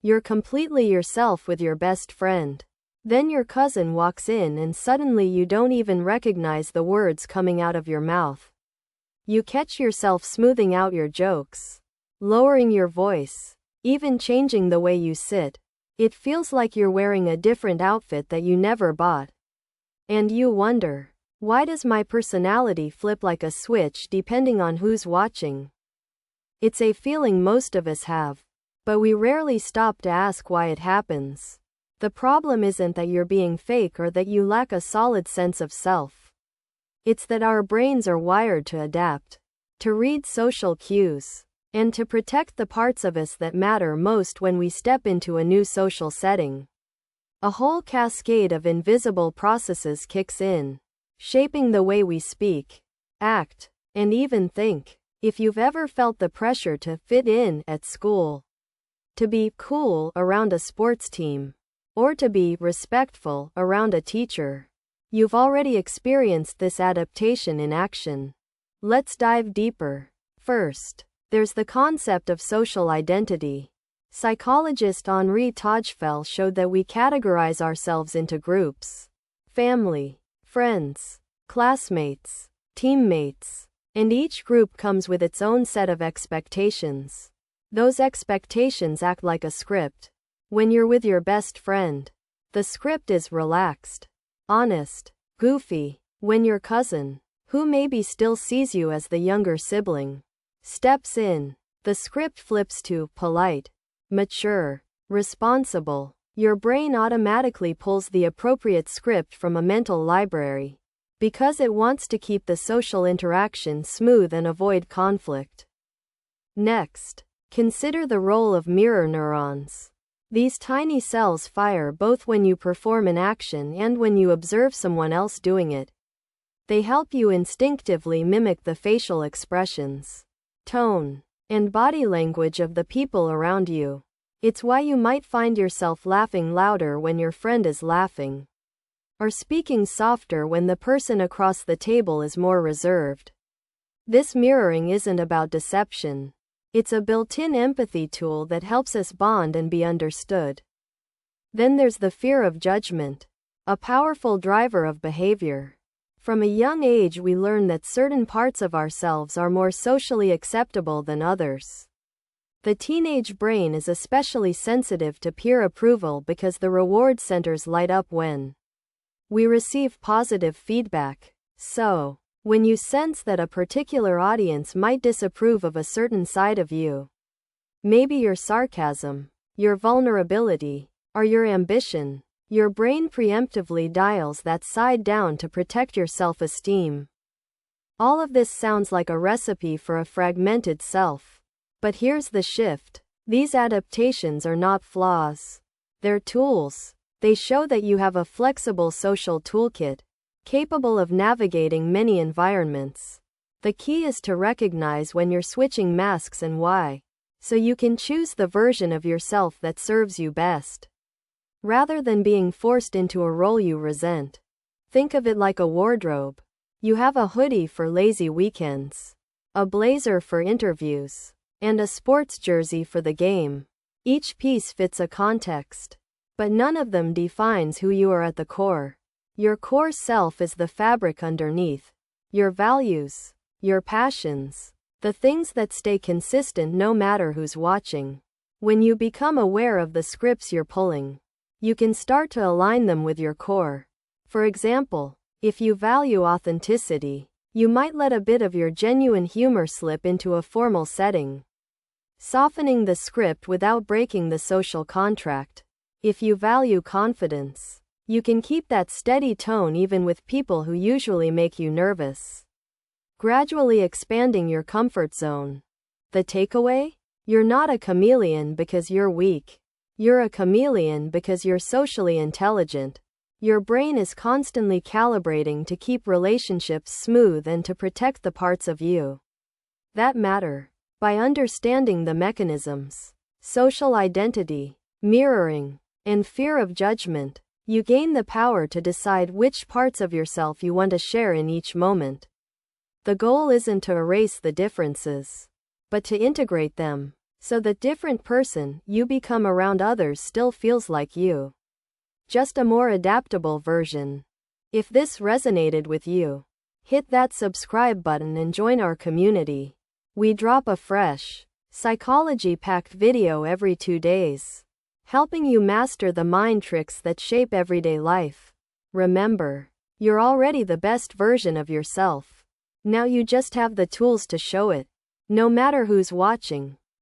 You're completely yourself with your best friend. Then your cousin walks in and suddenly you don't even recognize the words coming out of your mouth. You catch yourself smoothing out your jokes, lowering your voice, even changing the way you sit. It feels like you're wearing a different outfit that you never bought. And you wonder, why does my personality flip like a switch depending on who's watching? It's a feeling most of us have, but we rarely stop to ask why it happens. The problem isn't that you're being fake or that you lack a solid sense of self. It's that our brains are wired to adapt, to read social cues, and to protect the parts of us that matter most when we step into a new social setting. A whole cascade of invisible processes kicks in, shaping the way we speak, act, and even think. If you've ever felt the pressure to fit in at school, to be cool around a sports team, or to be respectful around a teacher, you've already experienced this adaptation in action. Let's dive deeper. First, there's the concept of social identity. Psychologist Henri Tajfel showed that we categorize ourselves into groups: family, friends, classmates, teammates, and each group comes with its own set of expectations. Those expectations act like a script. When you're with your best friend, the script is relaxed, honest, goofy. When your cousin, who maybe still sees you as the younger sibling, steps in, the script flips to polite, mature, responsible. Your brain automatically pulls the appropriate script from a mental library, because it wants to keep the social interaction smooth and avoid conflict. Next, consider the role of mirror neurons. These tiny cells fire both when you perform an action and when you observe someone else doing it. They help you instinctively mimic the facial expressions, tone, and body language of the people around you. It's why you might find yourself laughing louder when your friend is laughing, or speaking softer when the person across the table is more reserved. This mirroring isn't about deception. It's a built-in empathy tool that helps us bond and be understood. Then there's the fear of judgment, a powerful driver of behavior. From a young age we learn that certain parts of ourselves are more socially acceptable than others. The teenage brain is especially sensitive to peer approval because the reward centers light up when we receive positive feedback. So, when you sense that a particular audience might disapprove of a certain side of you, maybe your sarcasm, your vulnerability, or your ambition, your brain preemptively dials that side down to protect your self-esteem. All of this sounds like a recipe for a fragmented self. But here's the shift. These adaptations are not flaws. They're tools. They show that you have a flexible social toolkit, capable of navigating many environments. The key is to recognize when you're switching masks and why, so you can choose the version of yourself that serves you best, rather than being forced into a role you resent. Think of it like a wardrobe. You have a hoodie for lazy weekends, a blazer for interviews, and a sports jersey for the game. Each piece fits a context, but none of them defines who you are at the core. Your core self is the fabric underneath. Your values, your passions, the things that stay consistent no matter who's watching. When you become aware of the scripts you're pulling, you can start to align them with your core. For example, if you value authenticity, you might let a bit of your genuine humor slip into a formal setting, softening the script without breaking the social contract. If you value confidence, you can keep that steady tone even with people who usually make you nervous, gradually expanding your comfort zone. The takeaway? You're not a chameleon because you're weak. You're a chameleon because you're socially intelligent. Your brain is constantly calibrating to keep relationships smooth and to protect the parts of you that matter. By understanding the mechanisms, social identity, mirroring, and fear of judgment, you gain the power to decide which parts of yourself you want to share in each moment. The goal isn't to erase the differences, but to integrate them, So the different person you become around others still feels like you. Just a more adaptable version. If this resonated with you, hit that subscribe button and join our community. We drop a fresh, psychology-packed video every 2 days, helping you master the mind tricks that shape everyday life. Remember, you're already the best version of yourself. Now you just have the tools to show it. No matter who's watching.